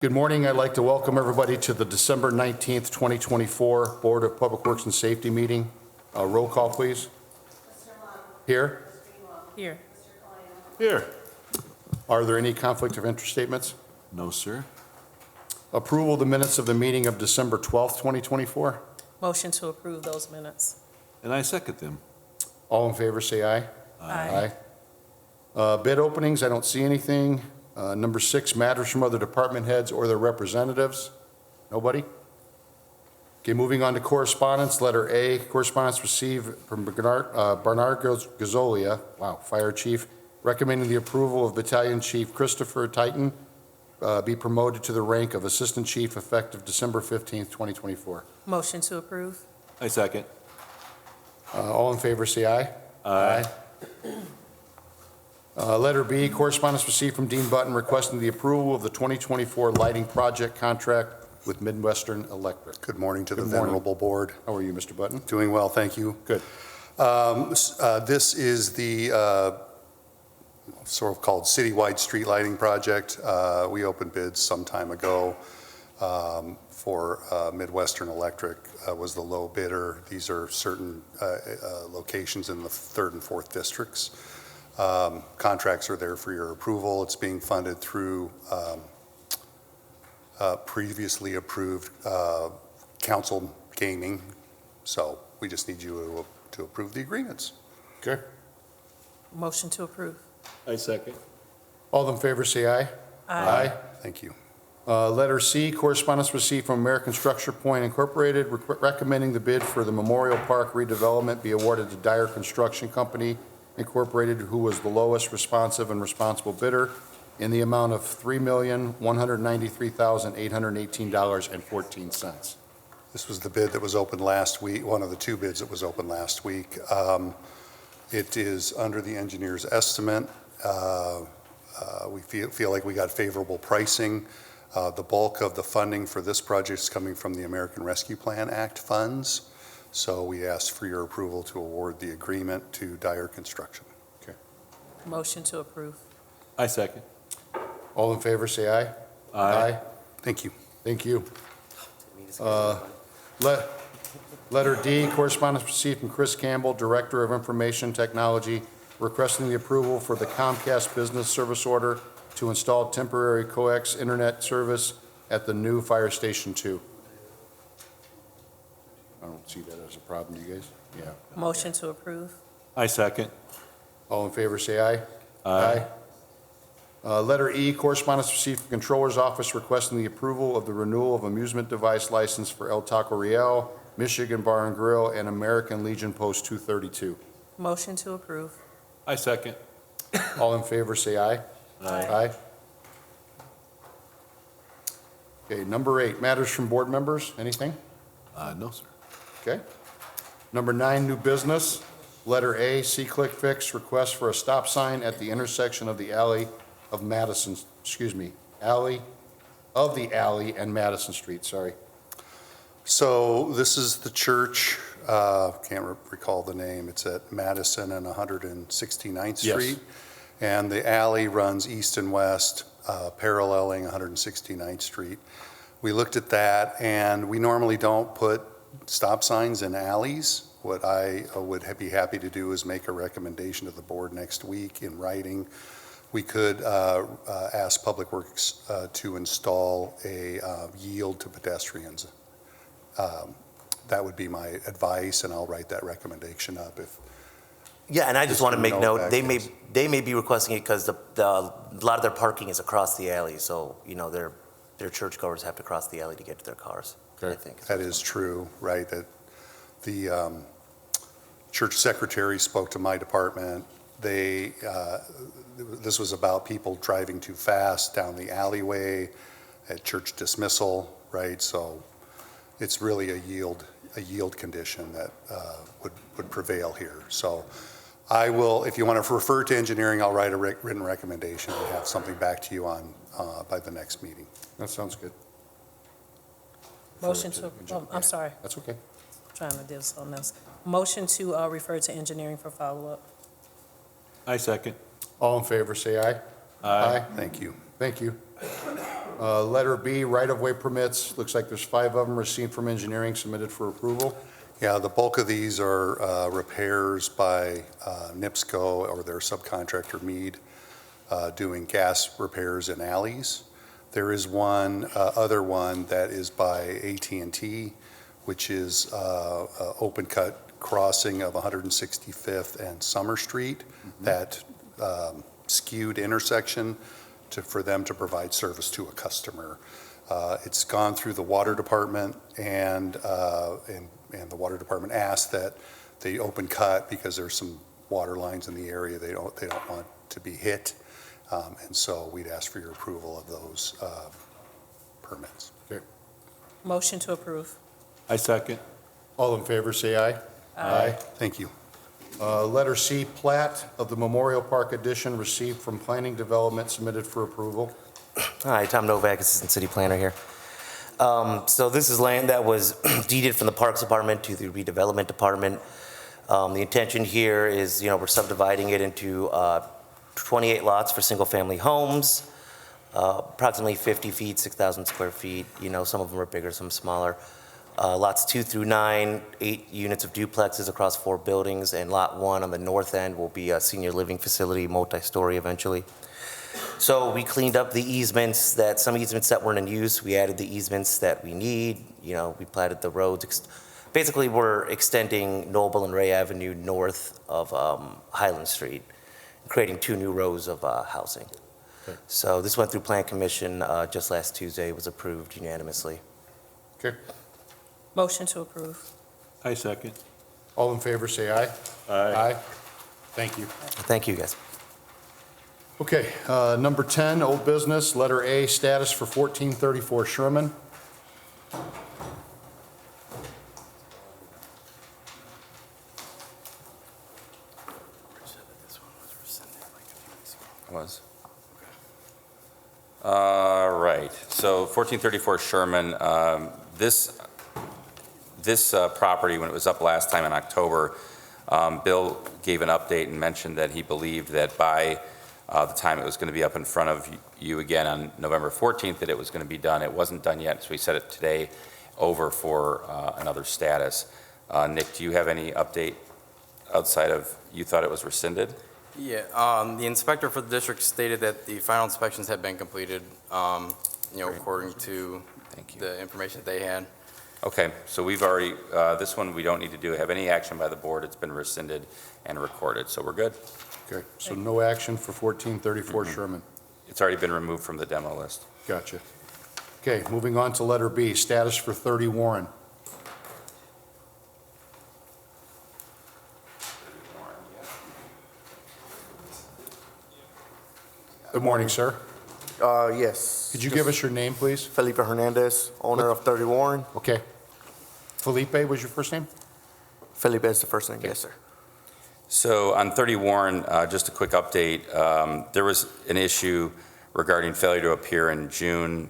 Good morning. I'd like to welcome everybody to the December 19th, 2024 Board of Public Works and Safety meeting. Roll call, please. Here? Here. Here. Are there any conflict of interest statements? No, sir. Approval of the minutes of the meeting of December 12th, 2024. Motion to approve those minutes. And I second them. All in favor, say aye. Aye. Bid openings, I don't see anything. Number 6, matters from other department heads or their representatives. Nobody? Okay, moving on to correspondence. Letter A, correspondence received from Bernard Gazzolia, Fire Chief, recommending the approval of Battalion Chief Christopher Titan be promoted to the rank of Assistant Chief effective December 15th, 2024. Motion to approve. I second. All in favor, say aye. Aye. Letter B, correspondence received from Dean Button requesting the approval of the 2024 lighting project contract with Midwestern Electric. Good morning to the Good morning. venerable board. How are you, Mr. Button? Doing well, thank you. Good. This is the sort of called citywide street lighting project. We opened bids some time ago for Midwestern Electric was the low bidder. These are certain locations in the 3rd and 4th districts. Contracts are there for your approval. It's being funded through previously approved council gaming. So we just need you to approve the agreements. Okay. Motion to approve. I second. All in favor, say aye. Aye. Thank you. Letter C, correspondence received from American Structure Point Incorporated recommending the bid for the Memorial Park redevelopment be awarded to Dyer Construction Company Incorporated, who was the lowest responsive and responsible bidder, in the amount of $3,193,818.14. This was the bid that was opened last week, one of the 2 bids that was opened last week. It is under the engineer's estimate. We feel like we got favorable pricing. The bulk of the funding for this project is coming from the American Rescue Plan Act funds. So we ask for your approval to award the agreement to Dyer Construction. Okay. Motion to approve. I second. All in favor, say aye. Aye. Thank you. Thank you. Letter D, correspondence received from Chris Campbell, Director of Information Technology, requesting the approval for the Comcast Business Service Order to install temporary coax internet service at the new Fire Station 2. I don't see that as a problem, you guys? Yeah. Motion to approve. I second. All in favor, say aye. Aye. Letter E, correspondence received from Controller's Office requesting the approval of the renewal of amusement device license for El Taco Real, Michigan Bar and Grill, and American Legion Post 232. Motion to approve. I second. All in favor, say aye. Aye. Okay, number 8, matters from board members. Anything? No, sir. Okay. Number 9, new business. Letter A, C-Click Fix, request for a stop sign at the intersection of the alley of Madison, alley and Madison Street, sorry. So this is the church, can't recall the name. It's at Madison and 169th Yes. Street. And the alley runs east and west, paralleling 169th Street. We looked at that, and we normally don't put stop signs in alleys. What I would be happy to do is make a recommendation to the board next week in writing. We could ask Public Works to install a yield to pedestrians. That would be my advice, and I'll write that recommendation up. Yeah, and I just want to make note, they Yes. may be requesting it because a lot of their parking is across the alley, so, you know, their churchgoers have to cross the alley to get to their cars, I think. That is true, right? That the church secretary spoke to my department. This was about people driving too fast down the alleyway at church dismissal, right? So it's really a yield condition that would prevail here. So I will, if you want to refer to engineering, I'll write a written recommendation and have something back to you on by the next meeting. That sounds good. Motion to, I'm sorry, That's okay. trying to do something else. Motion to refer to engineering for follow-up. I second. All in favor, say aye. Aye. Thank you. Thank you. Letter B, right-of-way permits. Looks like there's 5 of them received from engineering submitted for approval. Yeah, the bulk of these are repairs by NIPSCO or their subcontractor Mead doing gas repairs in alleys. There is one other one that is by AT&T, which is open cut crossing of 165th and Summer Street, that skewed intersection for them to provide service to a customer. It's gone through the water department, and the water department asked that they open cut because there's some water lines in the area they don't want to be hit, and so we'd ask for your approval of those permits. Motion to approve. I second. All in favor, say aye. Aye. Thank you. Letter C, plat of the Memorial Park addition received from Planning Development submitted for approval. Hi, Tom Novak, Assistant City Planner here. So this is land that was deeded from the Parks Department to the Redevelopment Department. The intention here is, we're subdividing it into 28 lots for single-family homes, approximately 50 feet, 6,000 square feet. Some of them are bigger, some smaller. Lots 2 through 9, 8 units of duplexes across 4 buildings, and Lot 1 on the north end will be a senior living facility, multi-story eventually. So we cleaned up the easements, some easements that weren't in use. We added the easements that we need. We platted the roads. Basically, we're extending Noble and Ray Avenue north of Highland Street, creating 2 new rows of housing. Okay. So this went through Plan Commission just last Tuesday, was approved unanimously. Okay. Motion to approve. I second. All in favor, say aye. Aye. Thank you. Thank you, guys. Okay, number 10, old business, letter A, status for 1434 Sherman. Was. Right, so 1434 Sherman, this property, when it was up last time in October, Bill gave an update and mentioned that he believed that by the time it was going to be up in front of you again on November 14th, that it was going to be done. It wasn't done yet, so we set it today over for another status. Nick, do you have any update outside of, you thought it was rescinded? Yeah, the inspector for the district stated that the final inspections had been completed, according to Thank you. the information that they had. Okay, so we've already, this one we don't need to have any action by the board. It's been rescinded and recorded, so we're good. Okay, so no action for 1434 Sherman. It's already been removed from the demo list. Gotcha. Okay, moving on to letter B, status for 30 Warren. Good morning, sir. Yes. Could you give us your name, please? Felipe Hernandez, owner of 30 Warren. Okay. Felipe was your first name? Felipe is the first name, yes, sir. So on 30 Warren, just a quick update. There was an issue regarding failure to appear in June,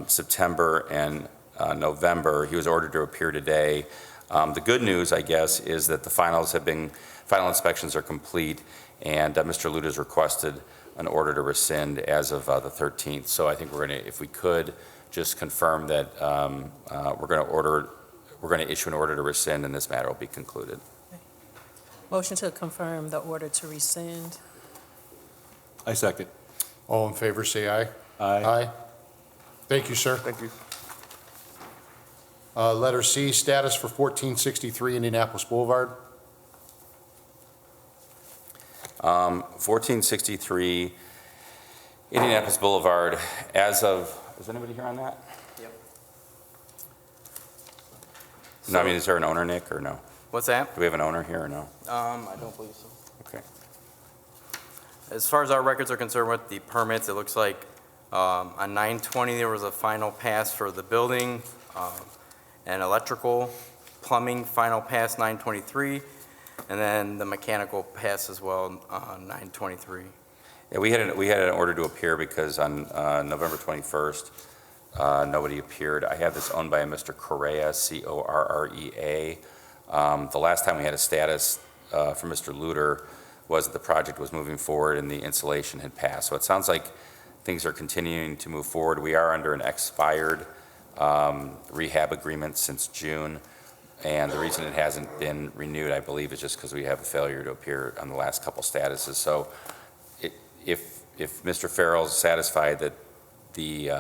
September, and November. He was ordered to appear today. The good news, I guess, is that the final inspections are complete, and Mr. Luda's requested an order to rescind as of the 13th. So I think we're going to, if we could, just confirm that we're going to issue an order to rescind, and this matter will be concluded. Motion to confirm the order to rescind. I second. All in favor, say aye. Aye. Aye. Thank you, sir. Thank you. Letter C, status for 1463 Indianapolis Boulevard. 1463 Indianapolis Boulevard, as of, is anybody here on that? Yep. No, I mean, is there an owner, Nick, or no? What's that? Do we have an owner here or no? I don't believe so. Okay. As far as our records are concerned with the permits, it looks like on 9/20, there was a final pass for the building and electrical, plumbing, final pass 9/23, and then the mechanical pass as well on 9/23. Yeah, we had an order to appear because on November 21st, nobody appeared. I have this owned by a Mr. Correa, Correa. The last time we had a status from Mr. Luder was that the project was moving forward and the installation had passed. So it sounds like things are continuing to move forward. We are under an expired rehab agreement since June, and the reason it hasn't been renewed, I believe, is just because we have a failure to appear on the last couple statuses. So if Mr. Farrell's satisfied that the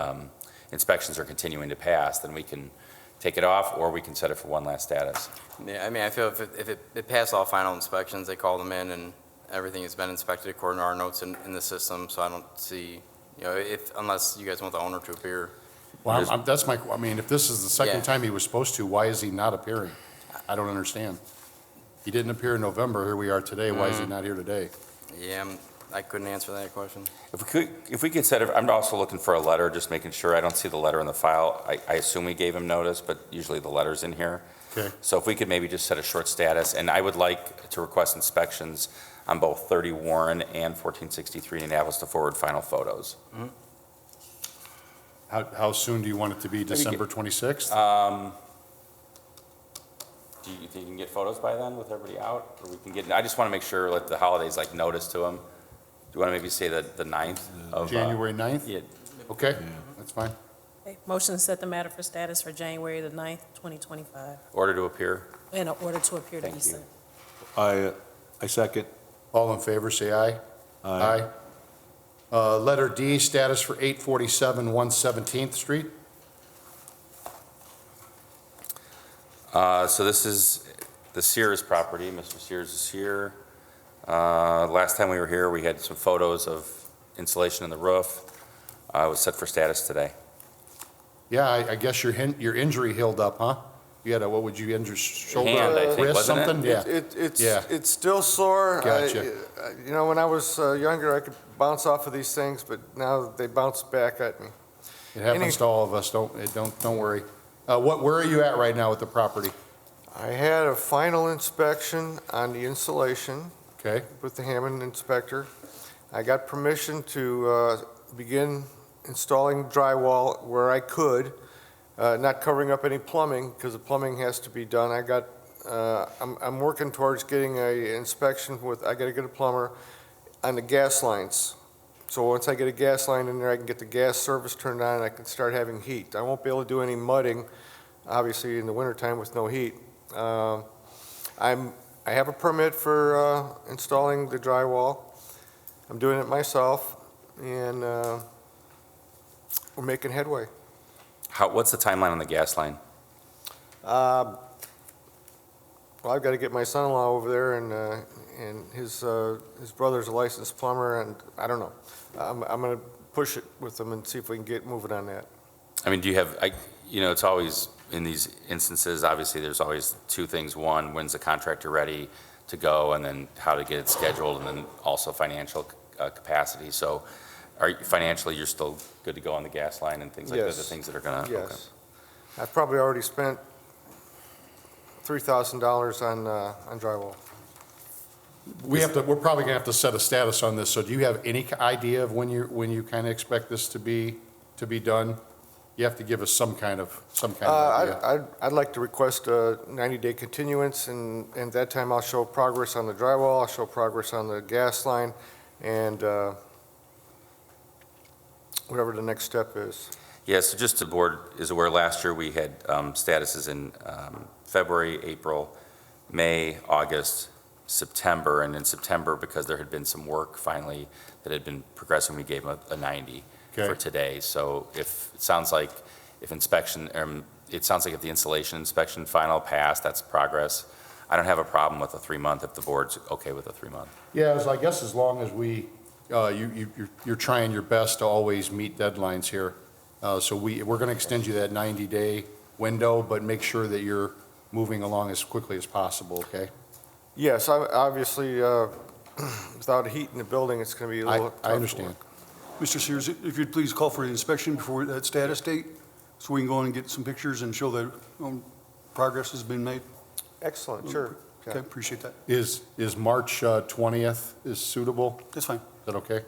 inspections are continuing to pass, then we can take it off, or we can set it for one last status. Yeah, I mean, I feel if it passed all final inspections, they called them in and everything has been inspected according to our notes in the system, so I don't see, unless you guys want the owner to appear. Well, I mean, if this is the second Yeah. time he was supposed to, why is he not appearing? I don't understand. He didn't appear in November, here we are today, why is he not here today? Yeah, I couldn't answer that question. If we could set it, I'm also looking for a letter, just making sure. I don't see the letter in the file. I assume we gave him notice, but usually the letter's in here. Okay. So if we could maybe just set a short status, and I would like to request inspections on both 30 Warren and 1463 Indianapolis to forward final photos. How soon do you want it to be, December 26th? Do you think you can get photos by then with everybody out? Or we can get, I just want to make sure, like, the holidays, like, notice to them. Do you want to maybe say the 9th of? January 9th? Yeah, Okay, that's fine. Okay, motion to set the matter for status for January the 9th, 2025, order to appear. in order to appear to be Thank you. sent. I second. All in favor, say aye. Aye. Letter D, status for 847 117th Street. So this is the Sears property. Mr. Sears is here. Last time we were here, we had some photos of insulation in the roof. It was set for status today. Yeah, I guess your injury healed up, huh? You had what would you injure, shoulder, Hand, I think, wrist, wasn't it? something? Yeah. Yeah. It's still sore. Gotcha. When I was younger, I could bounce off of these things, but now they bounce back at me. It happens to all of us, don't worry. Where are you at right now with the property? I had a final inspection on the insulation Okay, with the Hammond inspector. I got permission to begin installing drywall where I could, not covering up any plumbing, because the plumbing has to be done. I'm working towards getting a inspection I gotta get a plumber on the gas lines. So once I get a gas line in there, I can get the gas service turned on and I can start having heat. I won't be able to do any mudding, obviously, in the wintertime with no heat. I have a permit for installing the drywall. I'm doing it myself, and we're making headway. What's the timeline on the gas line? Well, I've got to get my son-in-law over there, and his brother's a licensed plumber, and I don't know. I'm going to push it with them and see if we can get moving on that. I mean, do you have, it's always, in these instances, obviously, there's always two things. One, when's the contractor ready to go, and then how to get it scheduled, and then also financial capacity. So financially, you're still good to go on the gas line and things like that, the Yes. things that are going to? Yes. I've probably already spent $3,000 on drywall. we're probably gonna have to set a status on this, so do you have any idea of when you kind of expect this to be done? You have to give us some kind of idea. I'd like to request a 90-day continuance, and at that time, I'll show progress on the drywall, I'll show progress on the gas line, and whatever the next step is. Yeah, so just the board is aware, last year we had statuses in February, April, May, August, September, and in September, because there had been some work finally that had been progressing, we gave them a 90 Okay. for today. So it sounds like if the insulation inspection final passed, that's progress. I don't have a problem with a 3-month if the board's okay with a 3-month. Yeah, I guess as long as you're trying your best to always meet deadlines here. So we're going to extend you that 90-day window, but make sure that you're moving along as quickly as possible, okay? Yes, obviously, without heat in the building, it's going to be a little tough. I understand. Mr. Sears, if you'd please call for the inspection before that status date, so we can go in and get some pictures and show that progress has been made. Excellent, sure. Okay, appreciate that. Is March 20th is suitable? That's fine. Is that okay?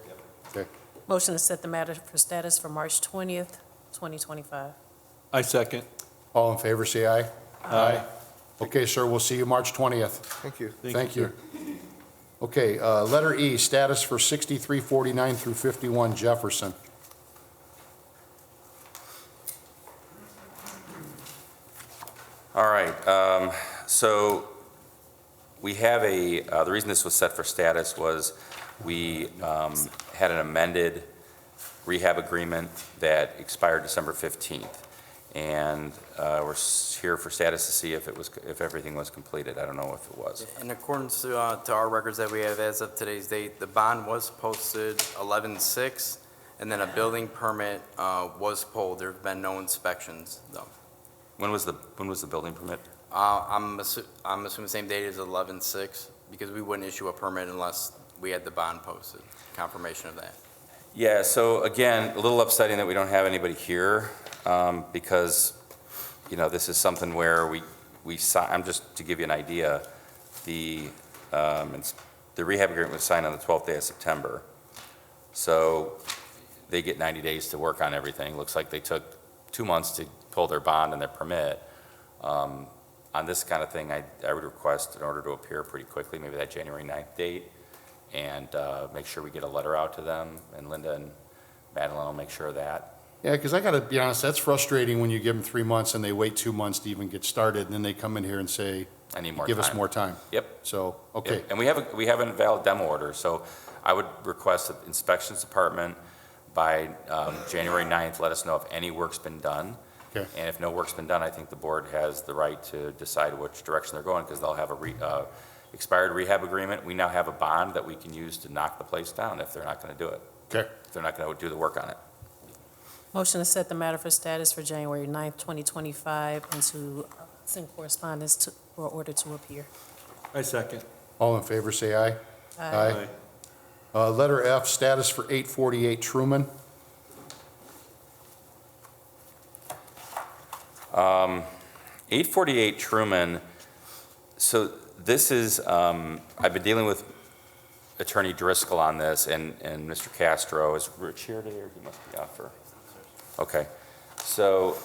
Okay. Motion to set the matter for status for March 20th, 2025. I second. All in favor, say aye. Aye. Okay, sir, we'll see you March 20th. Thank you. Thank you. Okay, letter E, status for 6349 through 51 Jefferson. All right, so we have the reason this was set for status was we had an amended rehab agreement that expired December 15th. And we're here for status to see if everything was completed. I don't know if it was. In accordance to our records that we have as of today's date, the bond was posted 11/6, and then a building permit was pulled. There have been no inspections, though. When was the building permit? I'm assuming same date as 11/6, because we wouldn't issue a permit unless we had the bond posted, confirmation of that. Yeah, so again, a little upsetting that we don't have anybody here, because, you know, this is something where I'm just to give you an idea, the rehab agreement was signed on the 12th day of September. So they get 90 days to work on everything. Looks like they took 2 months to pull their bond and their permit. On this kind of thing, I would request an order to appear pretty quickly, maybe that January 9th date, and make sure we get a letter out to them, and Linda and Madeline will make sure of that. Yeah, because I got to be honest, that's frustrating when you give them 3 months and they wait 2 months to even get started, and then they come in here and say, I need more time. give us more time. Yep. So, okay. Yep. And we have a valid demo order, so I would request that the inspections department by January 9th, let us know if any work's been done. Okay. And if no work's been done, I think the board has the right to decide which direction they're going, because they'll have a expired rehab agreement. We now have a bond that we can use to knock the place down if they're not going to do it. Okay. If they're not going to do the work on it. Motion to set the matter for status for January 9th, 2025, and to send correspondence for order to appear. I second. All in favor, say aye. Aye. Letter F, status for 848 Truman. 848 Truman, so this is, I've been dealing with Attorney Driscoll on this, and Mr. Castro. Is Rich here today, or he must be out for? Okay. So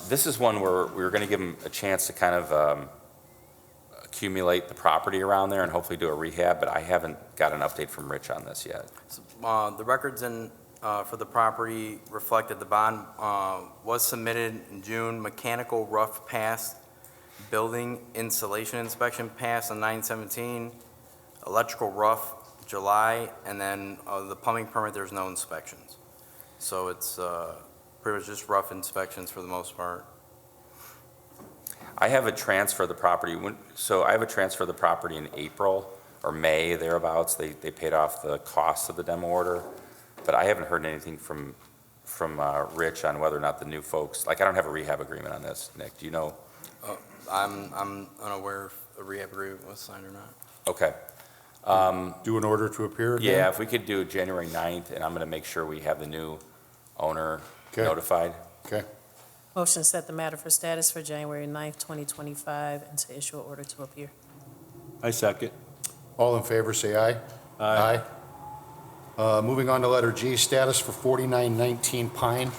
this is one where we were going to give him a chance to kind of accumulate the property around there and hopefully do a rehab, but I haven't got an update from Rich on this yet. The records for the property reflect that the bond was submitted in June, mechanical rough passed, building insulation inspection passed on 9/17, electrical rough July, and then the plumbing permit, there's no inspections. So it's pretty much just rough inspections for the most part. I have a transfer of the property, so I have a transfer of the property in April or May, thereabouts. They paid off the cost of the demo order, but I haven't heard anything from Rich on whether or not the new folks, like I don't have a rehab agreement on this, Nick, do you know? I'm unaware if a rehab agreement was signed or not. Okay. Do an order to appear again? Yeah, if we could do January 9th, and I'm going to make sure we have the new owner Okay. notified. Okay. Motion to set the matter for status for January 9th, 2025, and to issue an order to appear. I second. All in favor, say aye. Aye. Moving on to letter G, status for 4919 Pine.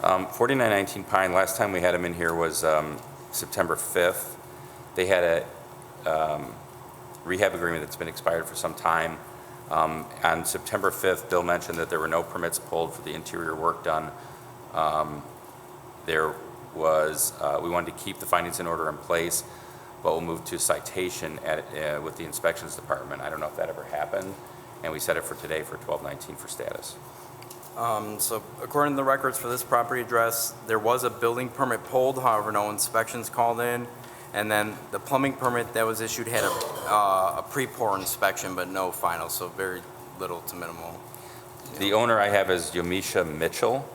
Um, 4919 Pine, last time we had them in here was September 5th. They had a rehab agreement that's been expired for some time. On September 5th, Bill mentioned that there were no permits pulled for the interior work done. There was, we wanted to keep the findings in order in place, but we'll move to citation with the inspections department. I don't know if that ever happened, and we set it for today for 12/19 for status. So according to the records for this property address, there was a building permit pulled, however, no inspections called in. And then the plumbing permit that was issued had a pre-pour inspection, but no final, so very little to minimal. The owner I have is Yomisha Mitchell,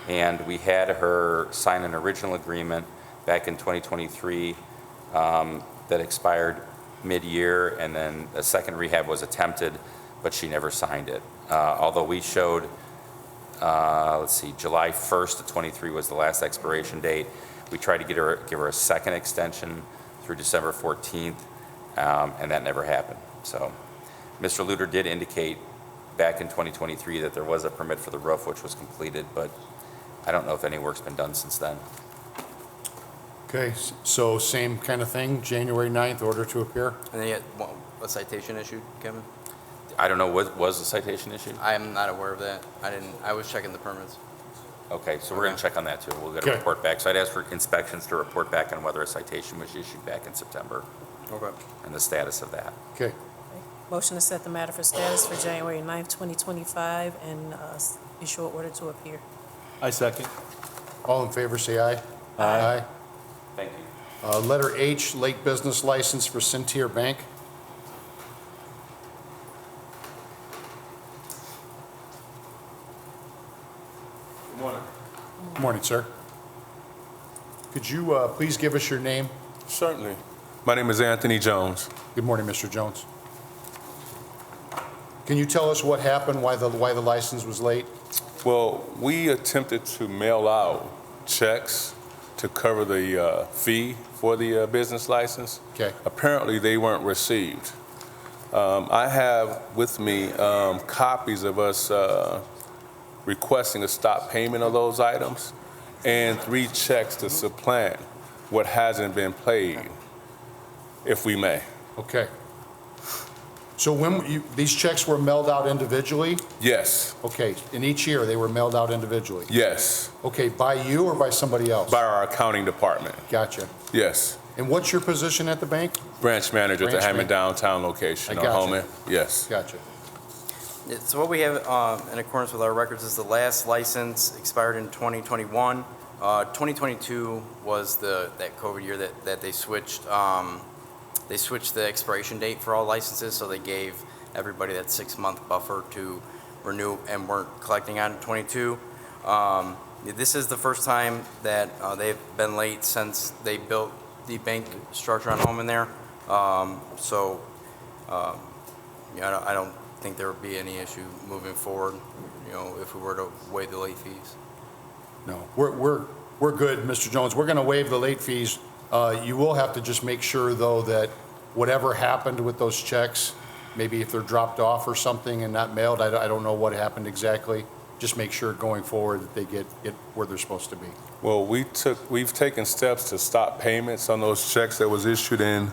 and we had her sign an original agreement back in 2023 that expired mid-year, and then a second rehab was attempted, but she never signed it. Although we showed, let's see, July 1st of 23 was the last expiration date. We tried to give her a second extension through December 14th, and that never happened. So Mr. Luter did indicate back in 2023 that there was a permit for the roof, which was completed, but I don't know if any work's been done since then. Okay, so same kind of thing, January 9th, order to appear? And then you had a citation issued, Kevin? I don't know, was the citation issued? I am not aware of that. I was checking the permits. Okay, so we're going to check on that too. We'll get a Okay. report back. So I'd ask for inspections to report back on whether a citation was issued back in September Okay. and the status of that. Okay. Motion to set the matter for status for January 9th, 2025, and issue an order to appear. I second. All in favor, say aye. Aye. Thank you. Letter H, late business license for Cintier Bank. Good morning. Good morning, sir. Could you please give us your name? Certainly. My name is Anthony Jones. Good morning, Mr. Jones. Can you tell us what happened, why the license was late? Well, we attempted to mail out checks to cover the fee for the business license. Okay. Apparently, they weren't received. I have with me copies of us requesting a stop payment of those items and 3 checks to supplant what hasn't been paid, if we may. Okay. So these checks were mailed out individually? Yes, Okay, in each year, they were mailed out individually? yes, Okay, by you or by somebody else? by our accounting department. Gotcha. Yes. And what's your position at the bank? Branch manager at the Branch Hammond man- downtown location. I or gotcha. Holman. Yes. Gotcha. Yeah, so what we have in accordance with our records is the last license expired in 2021. 2022 was that COVID year that they switched. They switched the expiration date for all licenses, so they gave everybody that 6-month buffer to renew and weren't collecting on in 22. This is the first time that they've been late since they built the bank structure on Home in there. I don't think there would be any issue moving forward, if we were to waive the late fees. No, we're good, Mr. Jones. We're going to waive the late fees. You will have to just make sure, though, that whatever happened with those checks, maybe if they're dropped off or something and not mailed, I don't know what happened exactly. Just make sure going forward that they get where they're supposed to be. Well, we've taken steps to stop payments on those checks that was issued in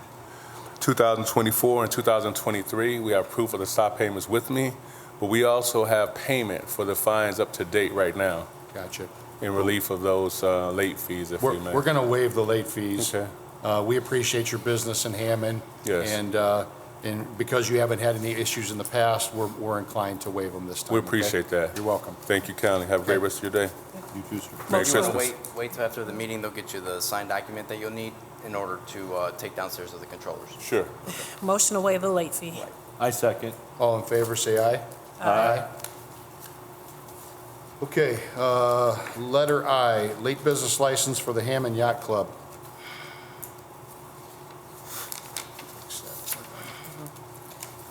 2024 and 2023. We have proof of the stop payments with me, but we also have payment for the fines up to date right now Gotcha. in relief of those late fees, if we may. We're going to waive the late fees. Okay. We appreciate your business in Hammond. Yes. And because you haven't had any issues in the past, we're inclined to waive them this time. We okay? appreciate that. You're welcome. Thank you kindly. Have a great rest of your day. You too, sir. Merry If you want Christmas. to wait till after the meeting, they'll get you the signed document that you'll need in order to take downstairs to the controllers. Sure. Motion to waive the late fee. I second. All in favor, say aye. Aye. Okay, letter I, late business license for the Hammond Yacht Club.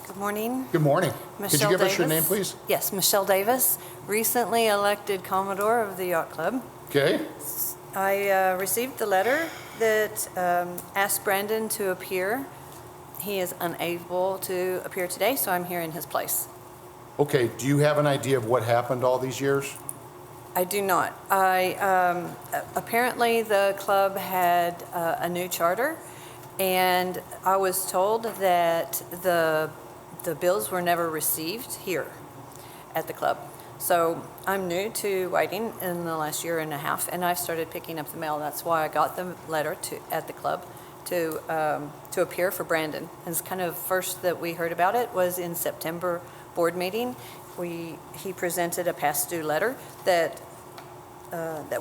Good morning. Good morning. Could you Michelle give us your name, Davis. please? Yes, Michelle Davis, recently elected Commodore of the Yacht Club. Okay, I received the letter that asked Brandon to appear. He is unable to appear today, so I'm here in his place. okay, do you have an idea of what happened all these years? I do not. Apparently, the club had a new charter, and I was told that the bills were never received here at the club. So I'm new to writing in the last year and a half, and I've started picking up the mail. That's why I got the letter at the club to appear for Brandon. And it's kind of first that we heard about it was in September board meeting. He presented a past due letter that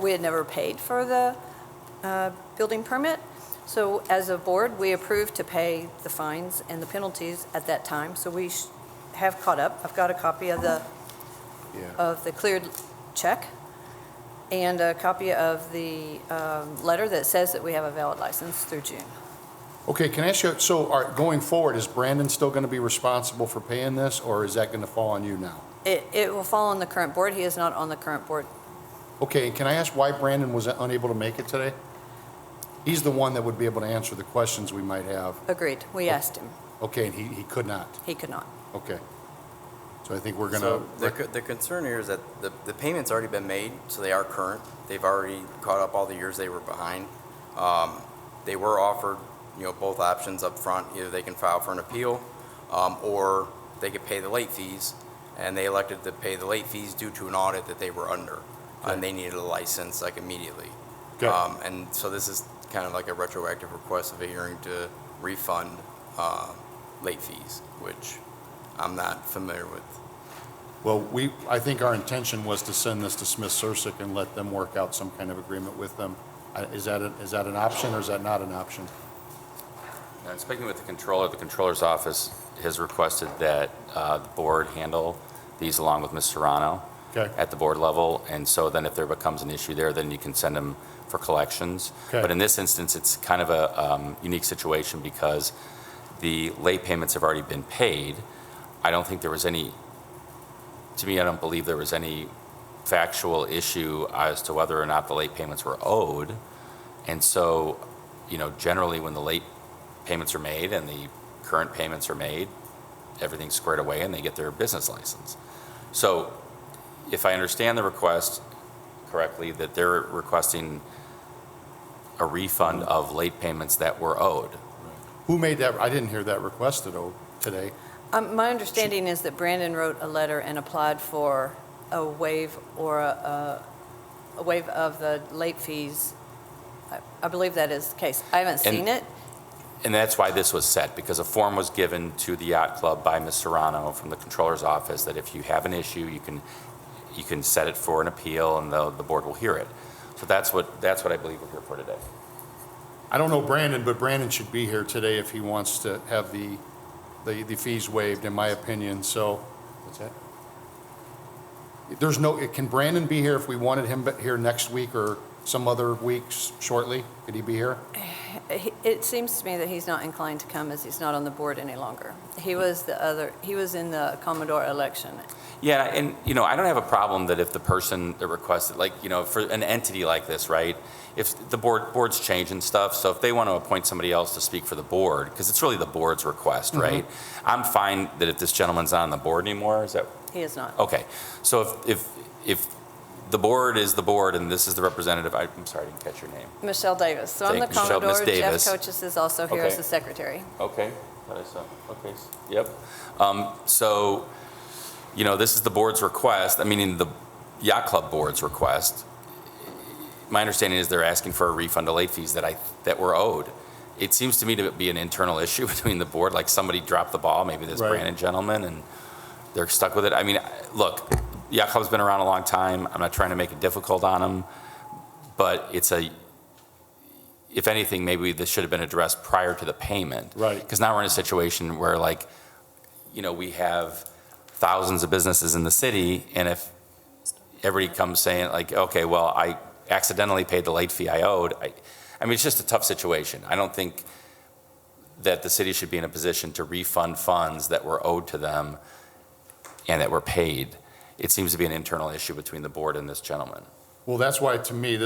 we had never paid for the building permit. So as a board, we approved to pay the fines and the penalties at that time. So we have caught up. I've got a copy of the cleared check and a copy of the letter that says that we have a valid license through June. Okay, can I ask you, so going forward, is Brandon still going to be responsible for paying this, or is that going to fall on you now? It will fall on the current board. He is not on the current board. Okay, and can I ask why Brandon was unable to make it today? He's the one that would be able to answer the questions we might have. Agreed. We asked him. Okay, and he could not. He could not. Okay. So I think we're going So to, the concern here is that the payment's already been made, so they are current. They've already caught up all the years they were behind. They were offered, both options up front. Either they can file for an appeal, or they could pay the late fees, and they elected to pay the late fees due to an audit that they were under, and they needed a license like immediately. Okay. And so this is kind of like a retroactive request of a hearing to refund late fees, which I'm not familiar with. Well, I think our intention was to send this to Smith-Sursick and let them work out some kind of agreement with them. Is that an option, or is that not an option? Speaking with the controller's office has requested that the board handle these along with Ms. Serrano Okay. at the board level, and so then if there becomes an issue there, then you can send them for collections. Okay. But in this instance, it's kind of a unique situation because the late payments have already been paid. I don't think there was any, to me, I don't believe there was any factual issue as to whether or not the late payments were owed. And so, generally when the late payments are made and the current payments are made, everything's squared away and they get their business license. So if I understand the request correctly, that they're requesting a refund of late payments that were owed. Who made that? I didn't hear that requested today. My understanding is that Brandon wrote a letter and applied for a waive or a waive of the late fees. I believe that is the case. I haven't seen it. And that's why this was set, because a form was given to the yacht club by Ms. Serrano from the controller's office that if you have an issue, you can set it for an appeal and the board will hear it. So that's what I believe we're here for today. I don't know Brandon, but Brandon should be here today if he wants to have the fees waived, in my opinion. So, what's that? Can Brandon be here if we wanted him here next week or some other weeks shortly? Could he be here? It seems to me that he's not inclined to come as he's not on the board any longer. He was in the Commodore election. Yeah, and, I don't have a problem that if the person that requested, for an entity like this, right? If the board's changing stuff, so if they want to appoint somebody else to speak for the board, because it's really the board's request, right? I'm fine that if this gentleman's not on the board anymore, is that? He is not. Okay, so if the board is the board and this is the representative, I'm sorry, I didn't catch your name. Michelle Davis. So I'm the Thank you, Michelle. Miss Commodore. Jeff Davis. Coaches is also here as Okay. the secretary. Okay, thought I saw, okay, yep. So, this is the board's request, meaning the yacht club board's request. My understanding is they're asking for a refund of late fees that were owed. It seems to me to be an internal issue between the board, like somebody dropped the ball, maybe this Right. Brandon gentleman, and they're stuck with it. Look, yacht club's been around a long time. I'm not trying to make it difficult on them, but if anything, maybe this should have been addressed prior to the payment. Right. Because now we're in a situation where we have thousands of businesses in the city, and if everybody comes saying okay, well, I accidentally paid the late fee I owed, it's just a tough situation. I don't think that the city should be in a position to refund funds that were owed to them and that were paid. It seems to be an internal issue between the board and this gentleman. Well, that's why, to me,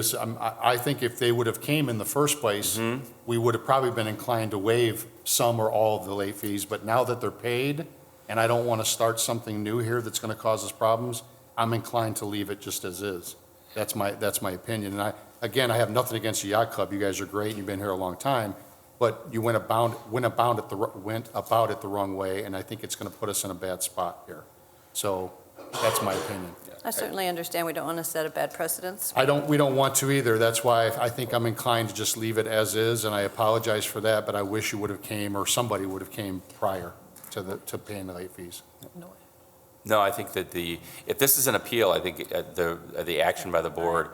I think if they would have came in the first place, we would have probably been inclined to waive some or all of the late fees. But now that they're paid, and I don't want to start something new here that's going to cause us problems, I'm inclined to leave it just as is. That's my opinion. And I have nothing against the yacht club. You guys are great, and you've been here a long time. But you went about it the wrong way, and I think it's going to put us in a bad spot here. So that's my opinion. I certainly understand we don't want to set a bad precedence. We don't want to either. That's why I think I'm inclined to just leave it as is, and I apologize for that, but I wish you would have came, or somebody would have came prior to paying the late fees. No, I think that if this is an appeal, I think the action by the board,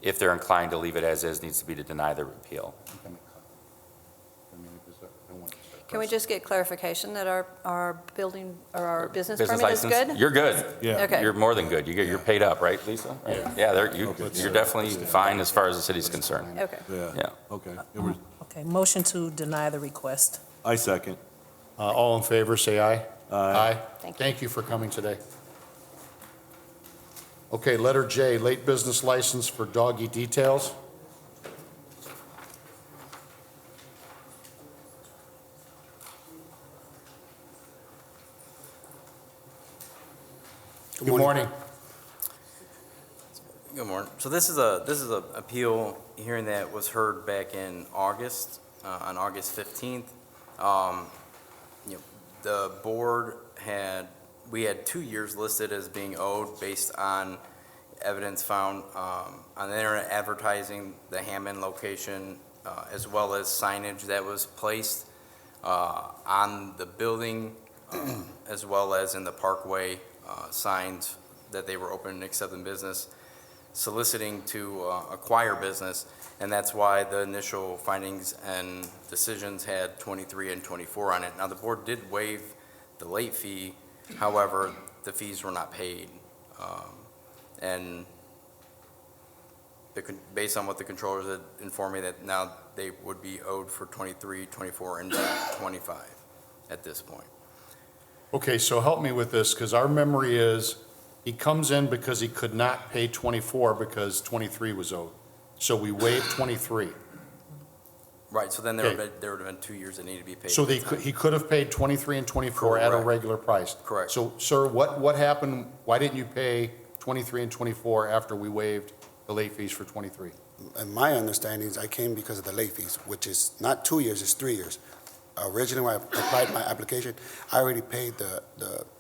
if they're inclined to leave it as is, needs to be to deny the appeal. Can we just get clarification that our building or our business Business permit is license? good? You're good. Yeah. Okay. You're more than good. You're paid up, right, Lisa? Right? Yeah, you're definitely fine as far as the city's concerned. Okay. Yeah. Okay. Okay, motion to deny the request. I second. All in favor, say aye. Aye. Thank you. Thank you for coming today. Okay, letter J, late business license for Doggy Details. Good morning. Good morning. So this is a appeal hearing that was heard back in August, on August 15th. The board we had 2 years listed as being owed based on evidence found on the internet advertising, the Hammond location, as well as signage that was placed on the building, as well as in the parkway signs that they were open and accepting business, soliciting to acquire business, and that's why the initial findings and decisions had 23 and 24 on it. Now, the board did waive the late fee, however, the fees were not paid. And based on what the controllers had informed me, that now they would be owed for 23, 24, and 25 at this point. Okay, so help me with this, because our memory is, he comes in because he could not pay 24 because 23 was owed. So we waived 23. Right, so then there Okay. would have been 2 years that needed to be paid. So at the time. he could have paid 23 and 24 at a Correct. regular price. Correct. So, sir, what happened, why didn't you pay 23 and 24 after we waived the late fees for 23? And my understanding is I came because of the late fees, which is not 2 years, it's 3 years. Originally, when I applied my application, I already paid the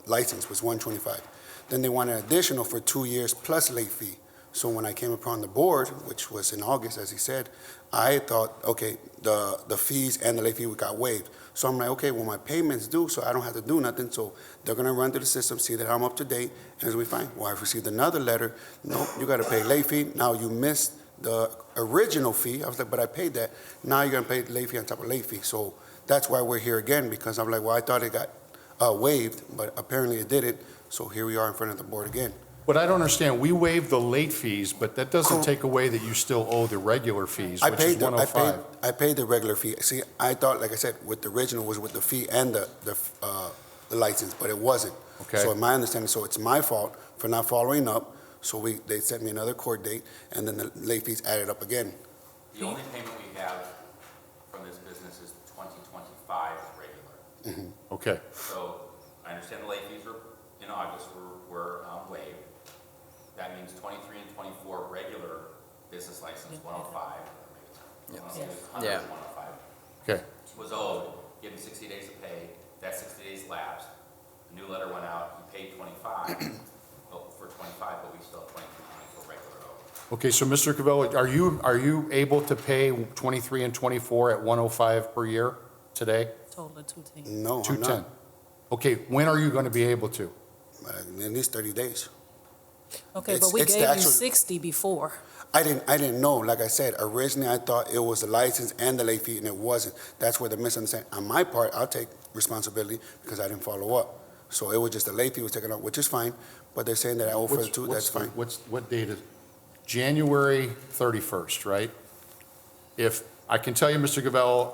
license, was $125. Then they wanted additional for 2 years plus late fee. So when I came upon the board, which was in August, as he said, I thought, okay, the fees and the late fee got waived. So I'm like, okay, well, my payment's due, so I don't have to do nothing. So they're gonna run through the system, see that I'm up to date, and it'll be fine. Well, I've received another letter, no, you gotta pay late fee. Now you missed the original fee. I was like, but I paid that. Now you're gonna pay late fee on top of late fee. So that's why we're here again, because I'm like, well, I thought it got waived, but apparently it didn't. So here we are in front of the board again. But I don't understand, we waived the late fees, but that doesn't take away that you still owe the regular fees, I which is paid the, 105. I paid the regular fee. See, I thought, like I said, with the original was with the fee and the license, but it wasn't. Okay. So in my understanding, so it's my fault for not following up. So they sent me another court date, and then the late fees added up again. The only payment we have from this business is 2025 regular. Okay, So I understand the late fees were in August were waived. That means 23 and 24 regular business license, 105. Yes. 100, Yeah. 105 okay. was owed, given 60 days to pay. That 60 days lapsed. A new letter went out. He paid 25 for 25, but we still have 23, 24 regular owed. Okay, so Mr. Cavello, are you able to pay 23 and 24 at 105 per year today? Total of 210. No, I'm 210. not. Okay, when are you going to be able to? In these 30 days. Okay, It's- but we it's the gave you actual- 60 before. I didn't know. Like I said, originally I thought it was the license and the late fee, and it wasn't. That's where the misunderstanding. On my part, I'll take responsibility because I didn't follow up. So it was just the late fee was taken out, which is fine. But they're saying that I owe for the two. That's fine. What date is, January 31st, right? If, I can tell you, Mr. Cavello,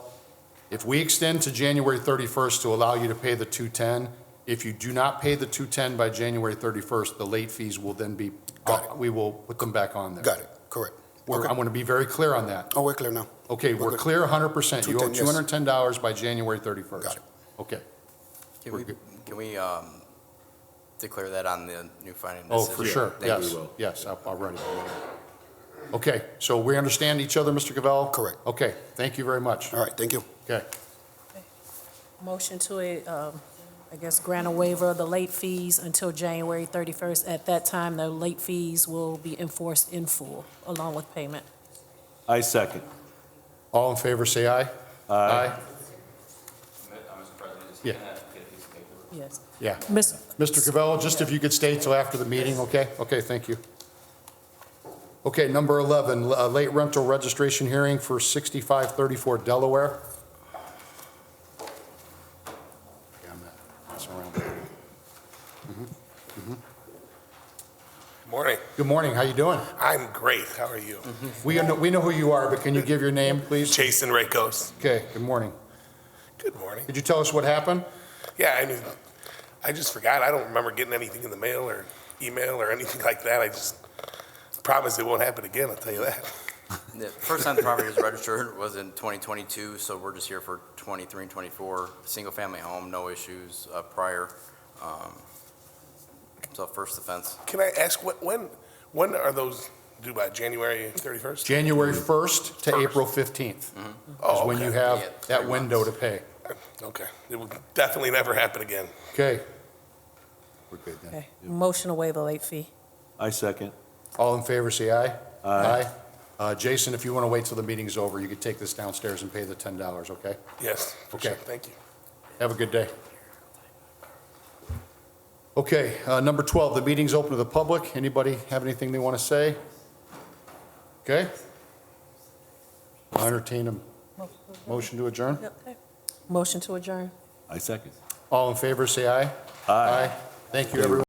if we extend to January 31st to allow you to pay the 210, if you do not pay the 210 by January 31st, the late fees will then be, Got it. we will put them back on there. Got it. Correct. I want to be very clear on that. Oh, we're clear now. Okay, We're we're good. clear 100%. You owe 210, yes. $210 by January 31st. Got it. Okay. Can we declare that on the new finding Oh, decision? for sure. Thank Yes, you. yes, I'll write it. Okay, so we understand each other, Mr. Cavello? Correct. Okay, thank you very much. All right. Thank you. Okay. Motion to, I guess, grant a waiver of the late fees until January 31st. At that time, the late fees will be enforced in full, along with payment. I second. All in favor, say aye. Aye. Mr. President, is Yeah. he going to get a piece of paper? Yes. Yeah. Ms. Mr. Cavello, just if you could stay till after the meeting, okay? Okay, thank you. Okay, number 11, late rental registration hearing for 6534 Delaware. Yeah, I'm not messing around. Morning. Good morning, how you doing? I'm great. How are you? We know who you are, but can you give your name, please? Jason Rakos. Okay, good morning. Good morning. Could you tell us what happened? Yeah, I mean, I just forgot. I don't remember getting anything in the mail or email or anything like that. I just promise it won't happen again, I'll tell you that. The first time the property was registered was in 2022, so we're just here for 23 and 24. Single-family home, no issues prior. So first offense. Can I ask, when are those due by, January 31st? January 1st to First. April 15th is Oh, when okay. you have Yeah, that 3 window to months. pay. Okay. It will definitely never happen again. Okay, We're good then. Okay. Motion to waive the late fee. I second. All in favor, say aye. Aye. Jason, if you want to wait till the meeting's over, you could take this downstairs and pay the $10, okay? Yes, for Okay. sure. Thank you. Have a good day. Okay, number 12, the meeting's open to the public. Anybody have anything they want to say? Okay? I'll entertain a motion to adjourn. Motion to adjourn. I second. All in favor, say aye. Aye. Thank you, everyone.